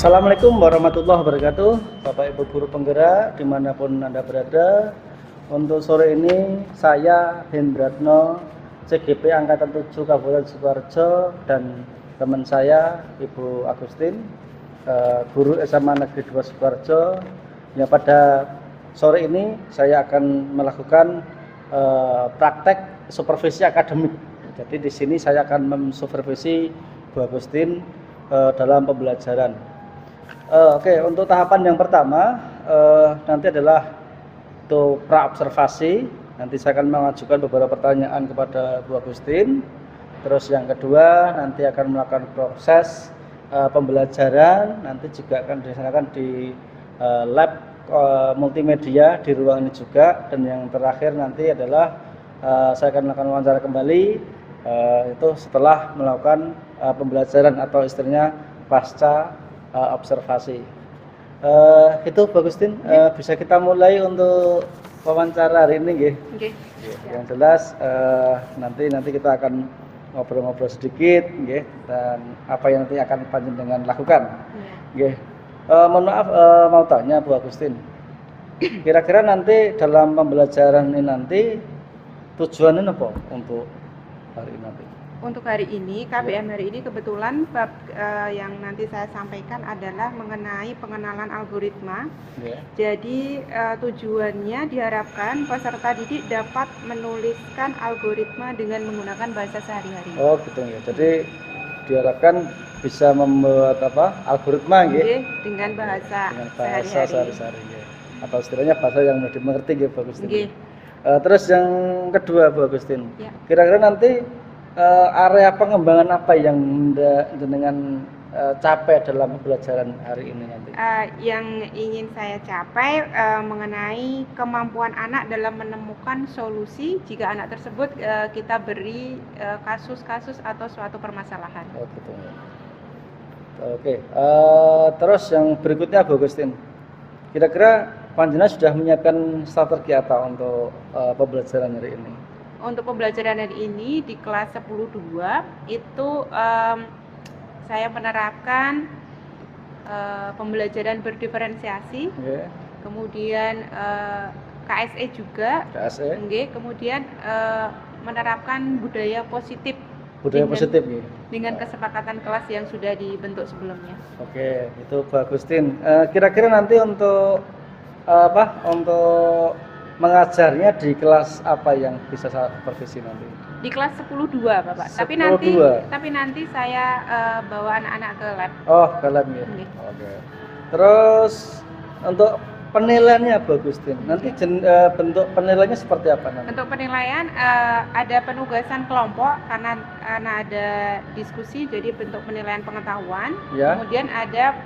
Assalamualaikum warahmatullahi wabarakatuh, Bapak Ibu Guru Penggerak dimanapun Anda berada. Untuk sore ini saya Hendratno, CGP Angkatan 7 Kabupaten Sukoharjo, dan teman saya Ibu Agustin, Guru SMA Negeri 2 Sukoharjo. Ya, pada sore ini saya akan melakukan praktek supervisi akademik. Jadi di sini saya akan mensupervisi Bu Agustin dalam pembelajaran. Oke, untuk tahapan yang pertama nanti adalah untuk pra-observasi. Nanti saya akan mengajukan beberapa pertanyaan kepada Bu Agustin. Terus yang kedua nanti akan melakukan proses pembelajaran. Nanti juga akan dilaksanakan di lab multimedia di ruang ini juga. Dan yang terakhir nanti adalah saya akan melakukan wawancara kembali itu setelah melakukan pembelajaran atau istilahnya pasca observasi. Itu Bu Agustin, bisa kita mulai untuk wawancara hari ini, nggih. Okay. Yang jelas nanti kita akan ngobrol-ngobrol sedikit, nggih, dan apa yang nanti akan panjenengan lakukan. Nggih. Mohon maaf, mau tanya Bu Agustin. Kira-kira nanti dalam pembelajaran ini nanti tujuannya apa untuk hari ini nanti? Untuk hari ini, KBM hari ini kebetulan bab yang nanti saya sampaikan adalah mengenai pengenalan algoritma. Jadi tujuannya diharapkan peserta didik dapat menuliskan algoritma dengan menggunakan bahasa sehari-hari. Oh gitu ya. Jadi diharapkan bisa membuat algoritma gitu dengan bahasa sehari-hari. Atau istilahnya bahasa yang mudah dimengerti gitu, bagus. Terus yang kedua Bu Agustin, kira-kira nanti area pengembangan apa yang dengan capai dalam pembelajaran hari ini nanti? Yang ingin saya capai mengenai kemampuan anak dalam menemukan solusi jika anak tersebut kita beri kasus-kasus atau suatu permasalahan. Oh gitu. Oke. Terus yang berikutnya Bu Agustin, kira-kira panjenengan sudah menyiapkan strategi apa untuk pembelajaran hari ini? Untuk pembelajaran hari ini di kelas 10.2 itu saya menerapkan pembelajaran berdiferensiasi, kemudian KSE juga, kemudian menerapkan budaya positif. Dengan kesepakatan kelas yang sudah dibentuk sebelumnya. Oke, itu Bu Agustin. Kira-kira nanti untuk untuk mengajarnya di kelas apa yang bisa saya supervisi nanti? Di kelas 10.2 Bapak. 10.2. Tapi nanti saya bawa anak-anak ke lab. Oh, ke lab ya. Oke. Terus untuk penilaiannya Bu Agustin, nanti bentuk penilaiannya seperti apa nanti? Untuk penilaian ada penugasan kelompok karena ada diskusi, jadi bentuk penilaian pengetahuan. Kemudian ada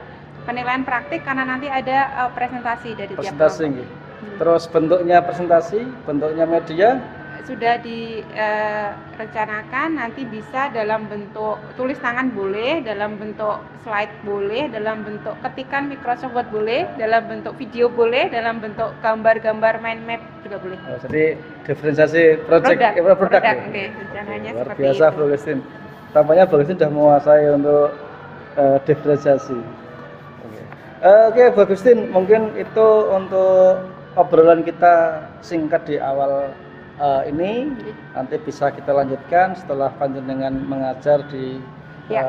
penilaian praktik karena nanti ada presentasi dari tiap kelompok. Terus bentuknya presentasi, bentuknya media sudah direncanakan, nanti bisa dalam bentuk tulis tangan boleh, dalam bentuk slide boleh, dalam bentuk ketikan Microsoft Word boleh, dalam bentuk video boleh, dalam bentuk gambar-gambar mind map juga boleh. Jadi diferensiasi produk. Rencananya luar seperti biasa itu. Bu Agustin. Tampaknya Bu Agustin sudah menguasai untuk diferensiasi. Oke Bu Agustin, mungkin itu untuk obrolan kita singkat di awal ini. Nanti bisa kita lanjutkan setelah panjenengan mengajar di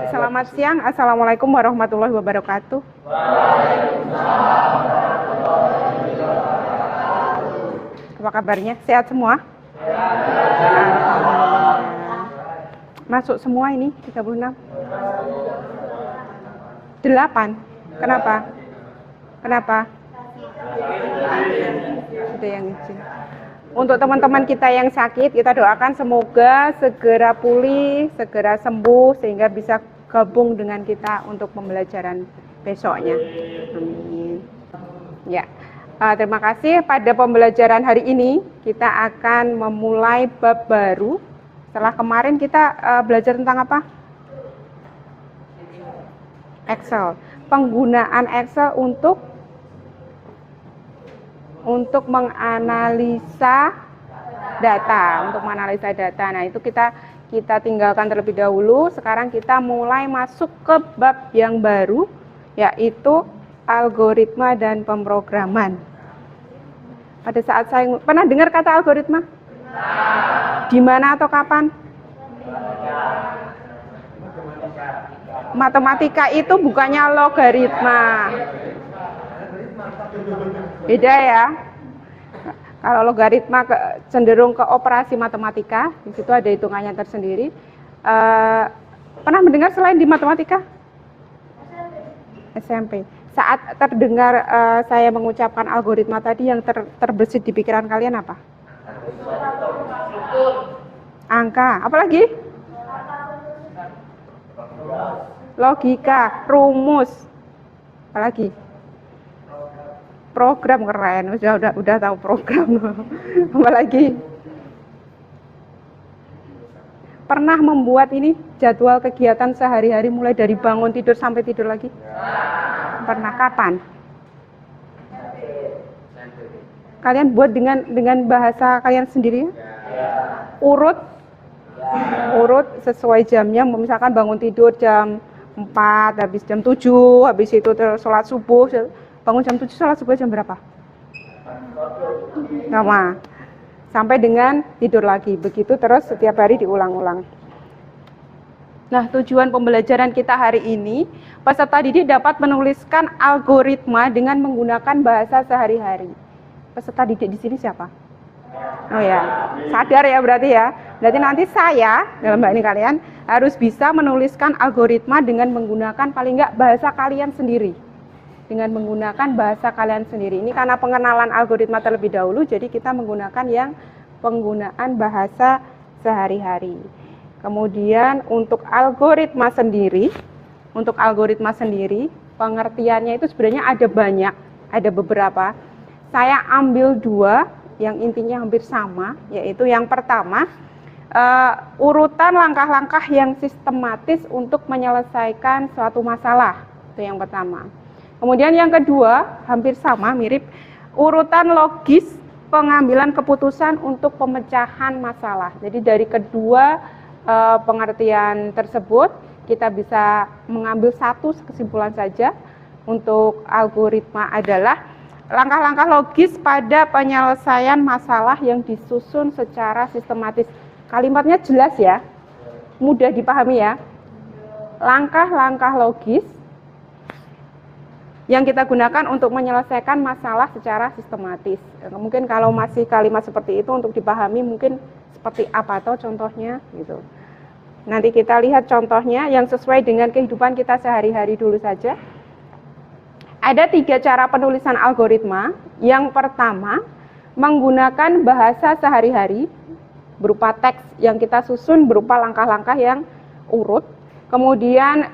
selamat siang. Assalamualaikum warahmatullahi wabarakatuh. Waalaikumsalam warahmatullahi wabarakatuh. Apa kabarnya? Sehat semua? Masuk semua ini 36. 8. Kenapa? Ada yang izin. Untuk teman-teman kita yang sakit, kita doakan semoga segera pulih, segera sembuh sehingga bisa gabung dengan kita untuk pembelajaran besoknya. Amin. Ya, terima kasih. Pada pembelajaran hari ini kita akan memulai bab baru. Setelah kemarin kita belajar tentang apa? Excel. Penggunaan Excel untuk menganalisa data, Nah, itu kita tinggalkan terlebih dahulu. Sekarang kita mulai masuk ke bab yang baru, yaitu algoritma dan pemrograman. Pada saat saya pernah dengar kata algoritma? Di mana atau kapan? Matematika itu bukannya logaritma. Beda ya. Kalau logaritma cenderung ke operasi matematika, di situ ada hitungannya tersendiri. Pernah mendengar selain di matematika? SMP. Saat terdengar saya mengucapkan algoritma tadi, yang terbesit di pikiran kalian apa? Angka. Apalagi? Logika, rumus. Apalagi? Program. Keren. Udah tahu program. Apalagi? Pernah membuat ini jadwal kegiatan sehari-hari mulai dari bangun tidur sampai tidur lagi? Pernah. Kapan? Kalian buat dengan bahasa kalian sendiri? Urut sesuai jamnya. Misalkan bangun tidur jam 4, habis jam 7, habis itu sholat subuh. Bangun jam 7, sholat subuh jam berapa? Sama. Sampai dengan tidur lagi. Begitu terus setiap hari diulang-ulang. Nah, tujuan pembelajaran kita hari ini, peserta didik dapat menuliskan algoritma dengan menggunakan bahasa sehari-hari. Peserta didik di sini siapa? Oh ya, sadar ya berarti ya. Berarti nanti saya, dalam hal ini kalian, harus bisa menuliskan algoritma dengan menggunakan paling enggak bahasa kalian sendiri. Dengan menggunakan bahasa kalian sendiri. Ini karena pengenalan algoritma terlebih dahulu, jadi kita menggunakan yang penggunaan bahasa sehari-hari. Kemudian untuk algoritma sendiri, pengertiannya itu sebenarnya ada banyak, ada beberapa. Saya ambil 2 yang intinya hampir sama, yaitu yang pertama, urutan langkah-langkah yang sistematis untuk menyelesaikan suatu masalah. Itu yang pertama. Kemudian yang kedua, hampir sama, mirip, urutan logis pengambilan keputusan untuk pemecahan masalah. Jadi dari kedua pengertian tersebut, kita bisa mengambil satu kesimpulan saja. Untuk algoritma adalah langkah-langkah logis pada penyelesaian masalah yang disusun secara sistematis. Kalimatnya jelas ya, mudah dipahami ya. Langkah-langkah logis yang kita gunakan untuk menyelesaikan masalah secara sistematis. Mungkin kalau masih kalimat seperti itu untuk dipahami mungkin seperti apa atau contohnya gitu. Nanti kita lihat contohnya yang sesuai dengan kehidupan kita sehari-hari dulu saja. Ada 3 cara penulisan algoritma. Yang pertama, menggunakan bahasa sehari-hari berupa teks yang kita susun berupa langkah-langkah yang urut. Kemudian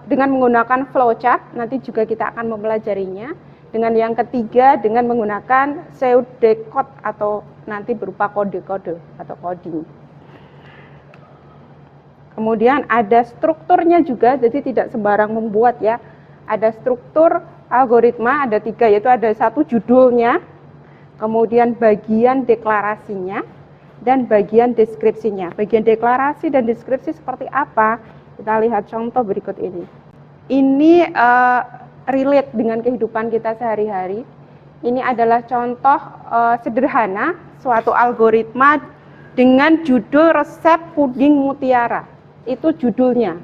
dengan menggunakan flowchart, nanti juga kita akan mempelajarinya. Dengan yang ketiga, dengan menggunakan pseudocode atau nanti berupa kode-kode atau coding. Kemudian ada strukturnya juga, jadi tidak sembarang membuat ya. Ada struktur algoritma, ada 3, yaitu ada 1 judulnya, kemudian bagian deklarasinya, dan bagian deskripsinya. Bagian deklarasi dan deskripsi seperti apa? Kita lihat contoh berikut ini. Ini relate dengan kehidupan kita sehari-hari. Ini adalah contoh sederhana suatu algoritma dengan judul resep puding mutiara. Itu judulnya.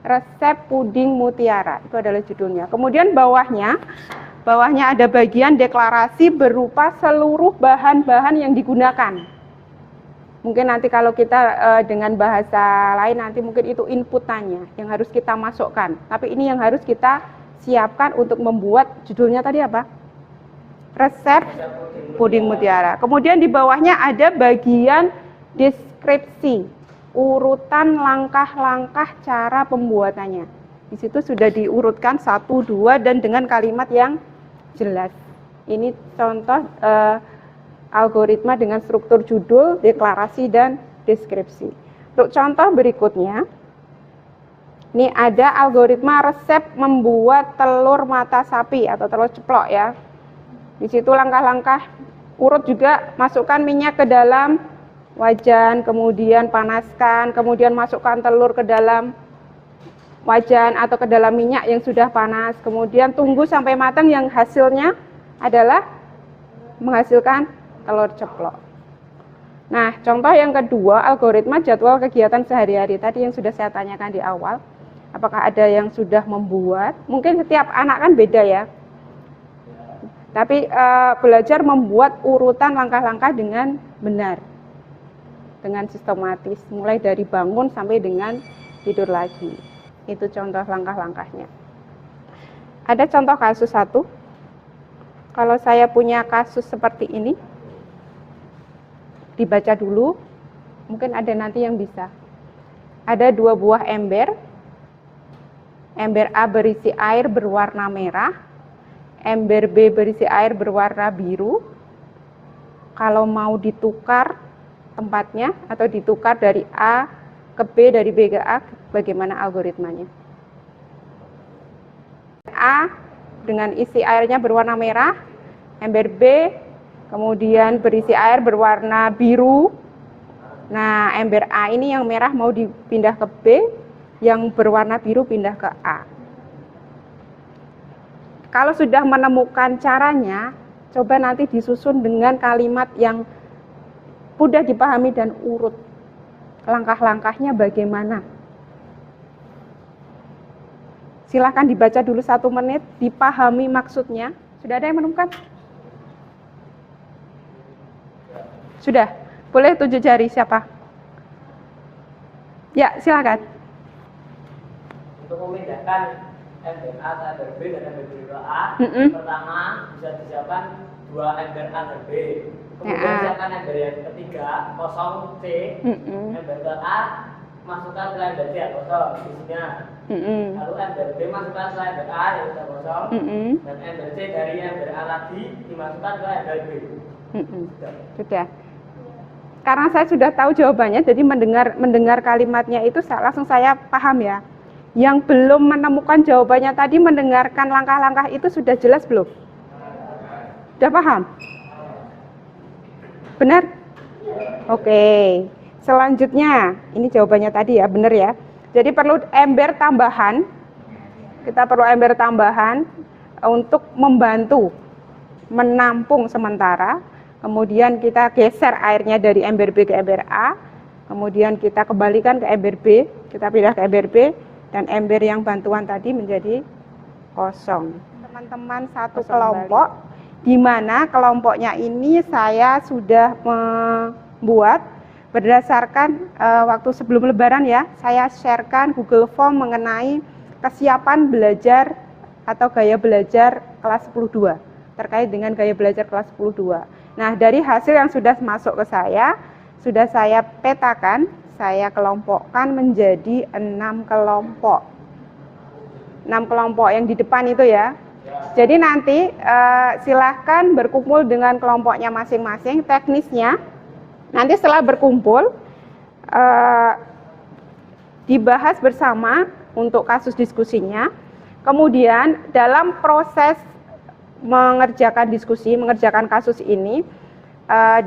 Resep puding mutiara. Itu adalah judulnya. Kemudian bawahnya ada bagian deklarasi berupa seluruh bahan-bahan yang digunakan. Mungkin nanti kalau kita dengan bahasa lain nanti mungkin itu inputannya yang harus kita masukkan. Tapi ini yang harus kita siapkan untuk membuat judulnya tadi apa? Resep puding mutiara. Kemudian di bawahnya ada bagian deskripsi, urutan langkah-langkah cara pembuatannya. Di situ sudah diurutkan 1, 2 dan dengan kalimat yang jelas. Ini contoh algoritma dengan struktur judul, deklarasi, dan deskripsi. Untuk contoh berikutnya, ini ada algoritma resep membuat telur mata sapi atau telur ceplok ya. Di situ langkah-langkah urut juga, masukkan minyak ke dalam wajan, kemudian panaskan, kemudian masukkan telur ke dalam wajan atau ke dalam minyak yang sudah panas, kemudian tunggu sampai matang yang hasilnya adalah menghasilkan telur ceplok. Nah, contoh yang kedua, algoritma jadwal kegiatan sehari-hari tadi yang sudah saya tanyakan di awal. Apakah ada yang sudah membuat? Mungkin setiap anak kan beda ya. Tapi belajar membuat urutan langkah-langkah dengan benar, dengan sistematis, mulai dari bangun sampai dengan tidur lagi. Itu contoh langkah-langkahnya. Ada contoh kasus satu. Kalau saya punya kasus seperti ini, dibaca dulu, mungkin ada nanti yang bisa. Ada 2 buah ember. Ember A berisi air berwarna merah, ember B berisi air berwarna biru. Kalau mau ditukar tempatnya atau ditukar dari A ke B, dari B ke A, bagaimana algoritmanya? A dengan isi airnya berwarna merah, ember B kemudian berisi air berwarna biru. Nah, ember A ini yang merah mau dipindah ke B, yang berwarna biru pindah ke A. Kalau sudah menemukan caranya, coba nanti disusun dengan kalimat yang mudah dipahami dan urut. Langkah-langkahnya bagaimana? Silahkan dibaca dulu 1 menit, dipahami maksudnya. Sudah ada yang menemukan? Sudah? Boleh tunjuk jari siapa? Ya, silakan. Untuk memindahkan ember A ke ember B dan ember B ke A, pertama bisa disiapkan 2 ember A dan B. Kemudian siapkan ember yang ketiga, kosong C, ember ke A, masukkan ke ember C yang kosong, isinya. Lalu ember B masukkan ke ember A yang sudah kosong, dan ember C dari ember A tadi dimasukkan ke ember B. Sudah. Karena saya sudah tahu jawabannya, jadi mendengar kalimatnya itu langsung saya paham ya. Yang belum menemukan jawabannya tadi mendengarkan langkah-langkah itu sudah jelas belum? Sudah paham? Benar? Oke. Selanjutnya, ini jawabannya tadi ya, benar ya. Jadi perlu ember tambahan. Kita perlu ember tambahan untuk membantu menampung sementara. Kemudian kita geser airnya dari ember B ke ember A. Kemudian kita kembalikan ke ember B. Kita pindah ke ember B. Dan ember yang bantuan tadi menjadi kosong. Teman-teman satu kelompok, di mana kelompoknya ini saya sudah membuat berdasarkan waktu sebelum lebaran ya, saya sharekan Google Form mengenai kesiapan belajar atau gaya belajar kelas 10-2, terkait dengan gaya belajar kelas 10-2. Nah, dari hasil yang sudah masuk ke saya, sudah saya petakan, saya kelompokkan menjadi 6 kelompok. 6 kelompok yang di depan itu ya. Jadi nanti silahkan berkumpul dengan kelompoknya masing-masing. Teknisnya nanti setelah berkumpul dibahas bersama untuk kasus diskusinya. Kemudian dalam proses mengerjakan diskusi, mengerjakan kasus ini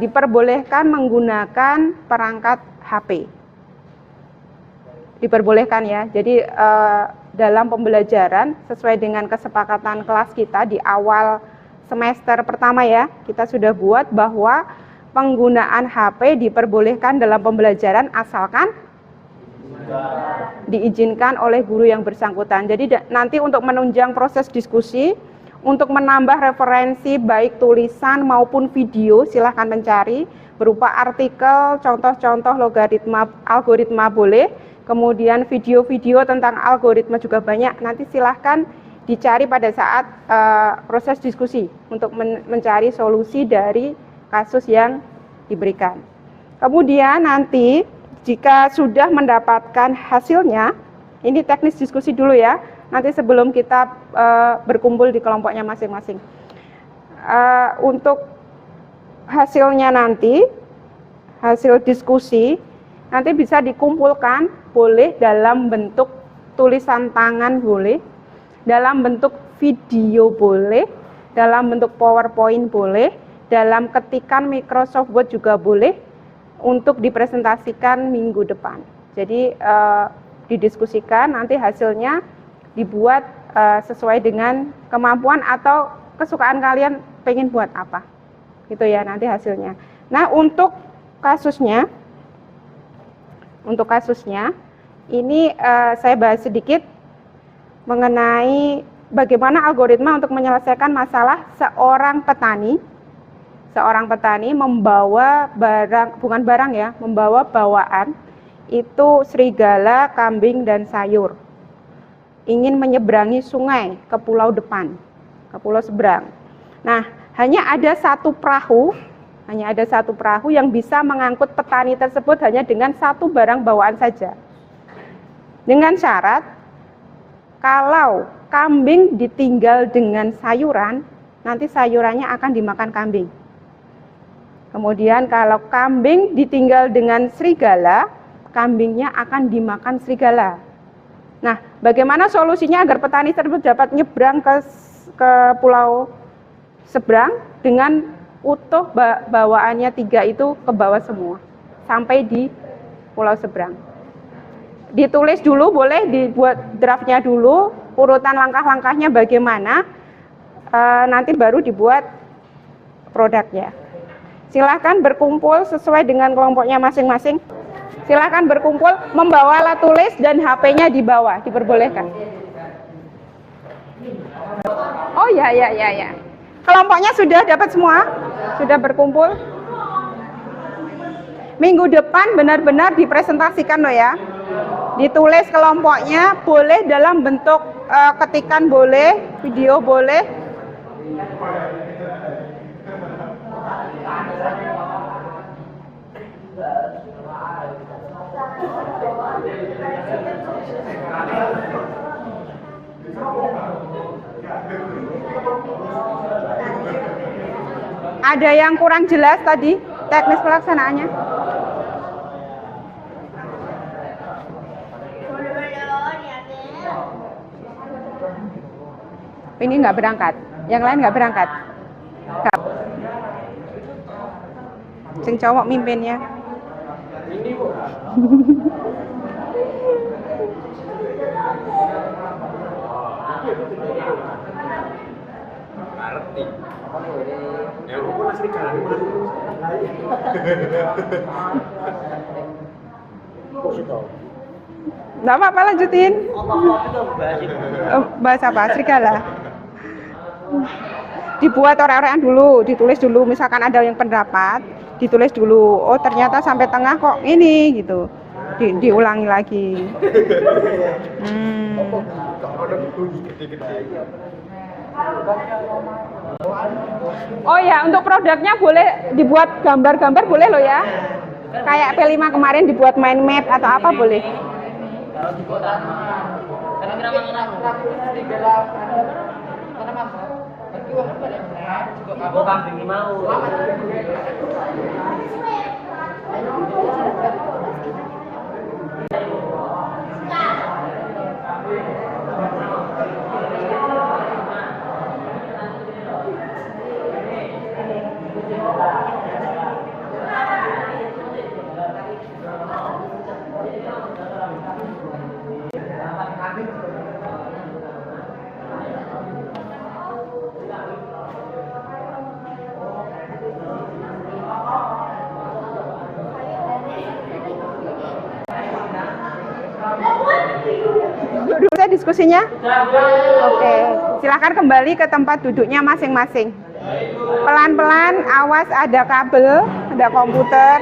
diperbolehkan menggunakan perangkat HP. Diperbolehkan ya. Jadi dalam pembelajaran sesuai dengan kesepakatan kelas kita di awal semester pertama ya, kita sudah buat bahwa penggunaan HP diperbolehkan dalam pembelajaran asalkan diizinkan oleh guru yang bersangkutan. Jadi nanti untuk menunjang proses diskusi, untuk menambah referensi baik tulisan maupun video, silahkan mencari berupa artikel, contoh-contoh logaritma, algoritma boleh, kemudian video-video tentang algoritma juga banyak. Nanti silahkan dicari pada saat proses diskusi untuk mencari solusi dari kasus yang diberikan. Kemudian nanti jika sudah mendapatkan hasilnya, ini teknis diskusi dulu ya, nanti sebelum kita berkumpul di kelompoknya masing-masing. Untuk hasilnya nanti, hasil diskusi, nanti bisa dikumpulkan, boleh dalam bentuk tulisan tangan boleh, dalam bentuk video boleh, dalam bentuk PowerPoint boleh, dalam ketikan Microsoft Word juga boleh, untuk dipresentasikan minggu depan. Jadi didiskusikan, nanti hasilnya dibuat sesuai dengan kemampuan atau kesukaan kalian pengen buat apa. Gitu ya nanti hasilnya. Nah, untuk kasusnya ini saya bahas sedikit mengenai bagaimana algoritma untuk menyelesaikan masalah seorang petani membawa barang, bukan barang ya, membawa bawaan itu serigala, kambing, dan sayur. Ingin menyeberangi sungai ke pulau depan, ke pulau seberang. Nah, hanya ada satu perahu yang bisa mengangkut petani tersebut hanya dengan satu barang bawaan saja. Dengan syarat, kalau kambing ditinggal dengan sayuran, nanti sayurannya akan dimakan kambing. Kemudian kalau kambing ditinggal dengan serigala, kambingnya akan dimakan serigala. Nah, bagaimana solusinya agar petani tersebut dapat nyebrang ke pulau seberang dengan utuh bawaannya 3 itu ke bawah semua sampai di pulau seberang. Ditulis dulu, boleh dibuat draftnya dulu, urutan langkah-langkahnya bagaimana, nanti baru dibuat produknya. Silahkan berkumpul sesuai dengan kelompoknya masing-masing. Silahkan berkumpul, membawa alat tulis dan HP-nya di bawah, diperbolehkan. Oh ya. Kelompoknya sudah dapat semua? Sudah berkumpul? Minggu depan benar-benar dipresentasikan loh ya. Ditulis kelompoknya, boleh dalam bentuk ketikan boleh, video boleh. Ada yang kurang jelas tadi teknis pelaksanaannya? Ini nggak berangkat, yang lain nggak berangkat. Sing cowok mimpinnya. Ini Bu. Ngerti. Ya lu pun asli kan. Nggak apa-apa, lanjutin. Bahas apa? Serigala. Dibuat orang-orang dulu, ditulis dulu. Misalkan ada yang pendapat, ditulis dulu. Oh ternyata sampai tengah kok ini gitu. Diulangi lagi. Oh ya, untuk produknya boleh dibuat gambar-gambar boleh loh ya. Kayak P5 kemarin dibuat mind map atau apa boleh. Kalau dibuat aku kambing mau. Duduk saya diskusinya? Oke, silahkan kembali ke tempat duduknya masing-masing. Pelan-pelan, awas ada kabel, ada komputer.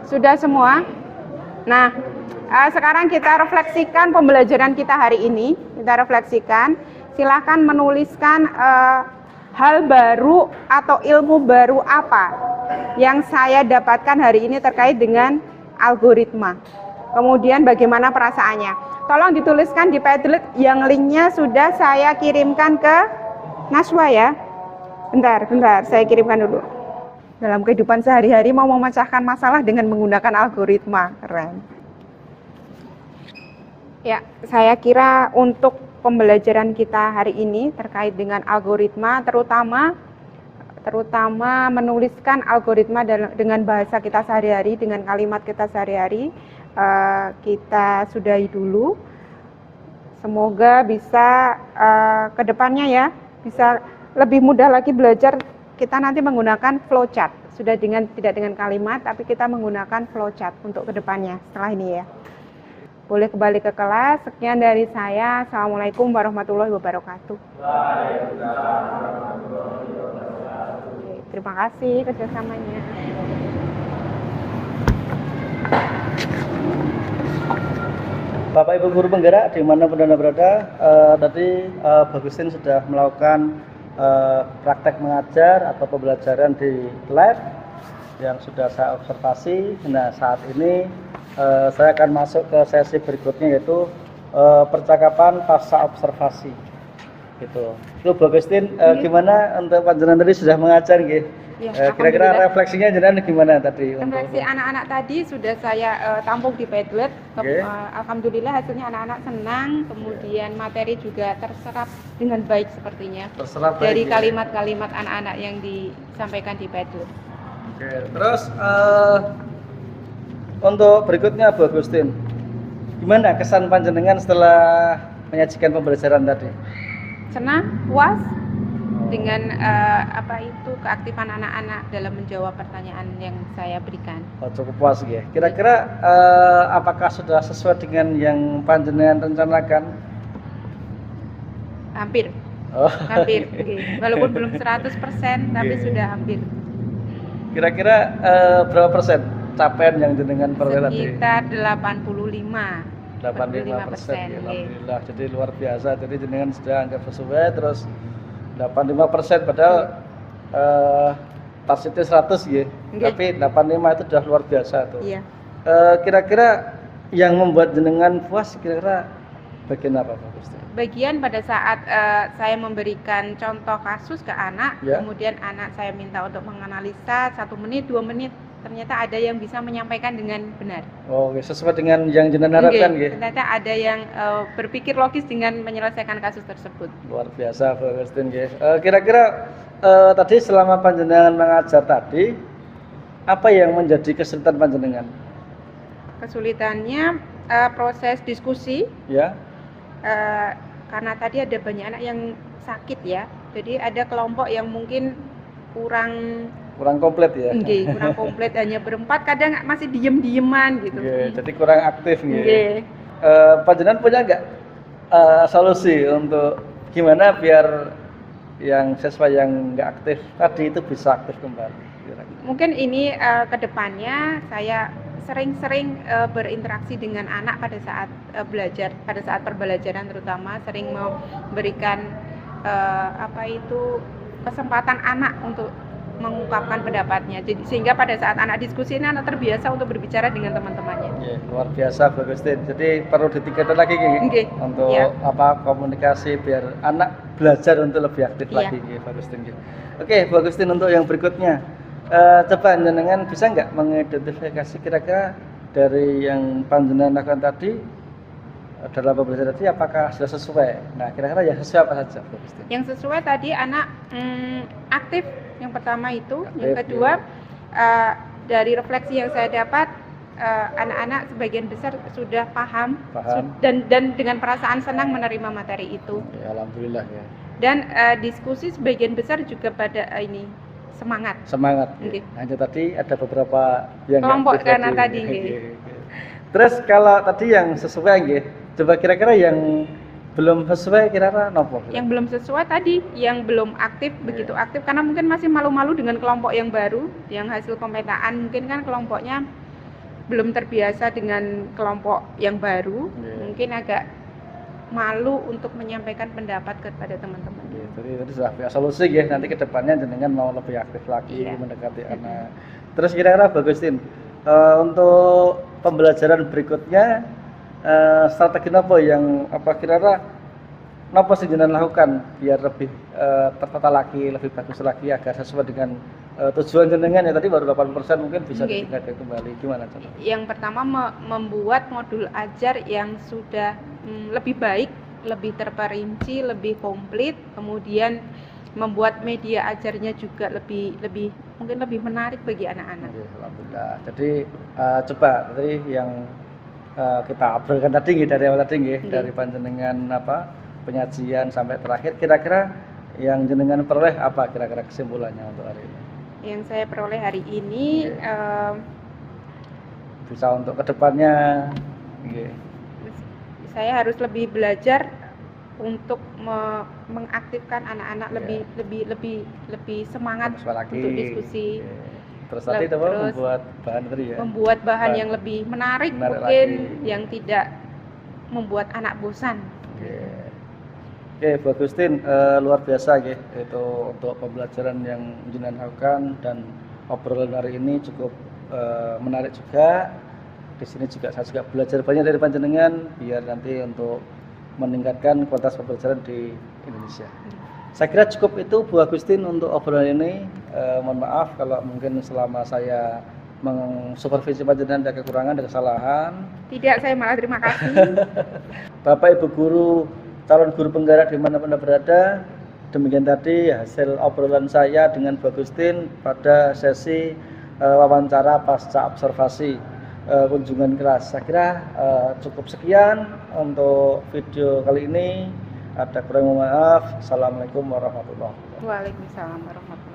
Sudah semua? Nah, sekarang kita refleksikan pembelajaran kita hari ini. Kita refleksikan. Silahkan menuliskan hal baru atau ilmu baru apa yang saya dapatkan hari ini terkait dengan algoritma. Kemudian bagaimana perasaannya. Tolong dituliskan di Padlet yang linknya sudah saya kirimkan ke Naswa ya. Bentar, saya kirimkan dulu. Dalam kehidupan sehari-hari mau memecahkan masalah dengan menggunakan algoritma. Keren. Ya, saya kira untuk pembelajaran kita hari ini terkait dengan algoritma, terutama menuliskan algoritma dengan bahasa kita sehari-hari, dengan kalimat kita sehari-hari, kita sudahi dulu. Semoga bisa kedepannya ya, bisa lebih mudah lagi belajar. Kita nanti menggunakan flowchart, tidak dengan kalimat, tapi kita menggunakan flowchart untuk kedepannya setelah ini ya. Boleh kembali ke kelas. Sekian dari saya. Assalamualaikum warahmatullahi wabarakatuh. Oke, terima kasih kerjasamanya. Bapak Ibu guru penggerak dimanapun Anda berada, tadi Bagustin sudah melakukan praktek mengajar atau pembelajaran di lab yang sudah saya observasi. Nah, saat ini saya akan masuk ke sesi berikutnya, yaitu percakapan pasca observasi. Gitu. Itu Bagustin, gimana untuk panjenengan tadi sudah mengajar gitu? Ya, kira-kira refleksinya jenengan gimana tadi? Refleksi anak-anak tadi sudah saya tampung di Padlet. Okay. Alhamdulillah hasilnya anak-anak senang, kemudian materi juga terserap dengan baik sepertinya. Terserap dari baik, kalimat-kalimat anak-anak yang disampaikan di Padlet. Oke, terus untuk berikutnya Bu Agustin, gimana kesan panjenengan setelah menyajikan pembelajaran tadi? Senang, puas dengan keaktifan anak-anak dalam menjawab pertanyaan yang saya berikan. Oh, cukup puas ya. Kira-kira apakah sudah sesuai dengan yang panjenengan rencanakan? Hampir. Oh. Hampir. Okay. Walaupun belum 100%, tapi sudah hampir. Kira-kira berapa persen capaian yang jenengan peroleh tadi? Sekitar 85%. 85%. Ya, alhamdulillah. Jadi luar biasa. Jadi jenengan sudah anggap sesuai, terus 85% padahal targetnya 100 ya. Tapi 85 itu sudah luar biasa tuh. Iya. Kira-kira yang membuat jenengan puas kira-kira bagian apa Pak Gusti? Bagian pada saat saya memberikan contoh kasus ke anak, kemudian anak saya minta untuk menganalisa 1 menit, 2 menit, ternyata ada yang bisa menyampaikan dengan benar. Oh, sesuai dengan yang jenengan harapkan gitu. Ternyata ada yang berpikir logis dengan menyelesaikan kasus tersebut. Luar biasa Pak Agustin ya. Kira-kira tadi selama panjenengan mengajar tadi, apa yang menjadi kesulitan panjenengan? Kesulitannya proses diskusi. Ya. Karena tadi ada banyak anak yang sakit ya, jadi ada kelompok yang mungkin kurang komplit ya. Kurang komplit, hanya berempat, kadang masih diem-dieman gitu. Jadi kurang aktif gitu. Panjenengan punya nggak solusi untuk gimana biar yang siswa yang nggak aktif tadi itu bisa aktif kembali? Mungkin ini kedepannya saya sering-sering berinteraksi dengan anak pada saat belajar, pada saat pembelajaran terutama, sering memberikan kesempatan anak untuk mengungkapkan pendapatnya. Jadi sehingga pada saat anak diskusi ini anak terbiasa untuk berbicara dengan teman-temannya. Luar biasa Pak Agustin. Jadi perlu ditingkatkan lagi untuk komunikasi biar anak belajar untuk lebih aktif lagi Pak Agustin. Oke, Pak Agustin, untuk yang berikutnya. Coba jenengan bisa nggak mengidentifikasi kira-kira dari yang panjenengan lakukan tadi dalam pembelajaran tadi apakah sudah sesuai? Nah, kira-kira yang sesuai apa saja? Yang sesuai tadi anak aktif, yang pertama itu. Aktif, yang kedua dari refleksi yang saya dapat, anak-anak sebagian besar sudah paham. Dan dengan perasaan senang menerima materi itu. Ya, alhamdulillah ya. Dan diskusi sebagian besar juga pada semangat. Hanya tadi ada beberapa yang kelompok karena tadi. Terus kalau tadi yang sesuai coba kira-kira yang belum sesuai kira-kira nopo? Yang belum sesuai tadi, yang belum aktif, begitu aktif karena mungkin masih malu-malu dengan kelompok yang baru, yang hasil pemetaan mungkin kan kelompoknya belum terbiasa dengan kelompok yang baru, mungkin agak malu untuk menyampaikan pendapat kepada teman-teman. Jadi sudah punya solusi ya, nanti kedepannya jenengan mau lebih aktif lagi mendekati anak. Terus kira-kira Pak Agustin, untuk pembelajaran berikutnya strategi apa yang kira-kira apa sih jenengan lakukan biar lebih tertata lagi, lebih bagus lagi agar sesuai dengan tujuan jenengan ya tadi baru 80% mungkin bisa ditingkatkan kembali. Gimana cara? Yang pertama membuat modul ajar yang sudah lebih baik, lebih terperinci, lebih komplit, kemudian membuat media ajarnya juga mungkin lebih menarik bagi anak-anak. Oke, alhamdulillah. Jadi coba tadi yang kita obrolkan tadi nggih, dari awal tadi nggih, dari panjenengan penyajian sampai terakhir, kira-kira yang jenengan peroleh apa kira-kira kesimpulannya untuk hari ini? Yang saya peroleh hari ini Bisa untuk kedepannya, nggih. Saya harus lebih belajar untuk mengaktifkan anak-anak lebih semangat Tambah lagi. untuk diskusi. Oke. Terus tadi apa Terus membuat bahan tadi ya? Membuat bahan Bahan. yang lebih menarik Menarik mungkin, lagi. yang tidak membuat anak bosan. Oke, Bu Agustin, luar biasa ya, itu untuk pembelajaran yang jenengan lakukan, dan obrolan hari ini cukup menarik juga. Di sini juga saya juga belajar banyak dari panjenengan, biar nanti untuk meningkatkan kualitas pembelajaran di Indonesia. Saya kira cukup itu Bu Agustin untuk obrolan ini. Mohon maaf kalau mungkin selama saya mengsupervisi panjenengan ada kekurangan, ada kesalahan. Tidak, saya malah terima kasih. Bapak Ibu guru, calon guru penggerak dimanapun Anda berada, demikian tadi hasil obrolan saya dengan Bu Agustin pada sesi wawancara pasca observasi kunjungan kelas. Saya kira cukup sekian untuk video kali ini. Ada kurang, mohon maaf. Assalamualaikum warahmatullahi wabarakatuh. Waalaikumsalam warahmatullahi wabarakatuh.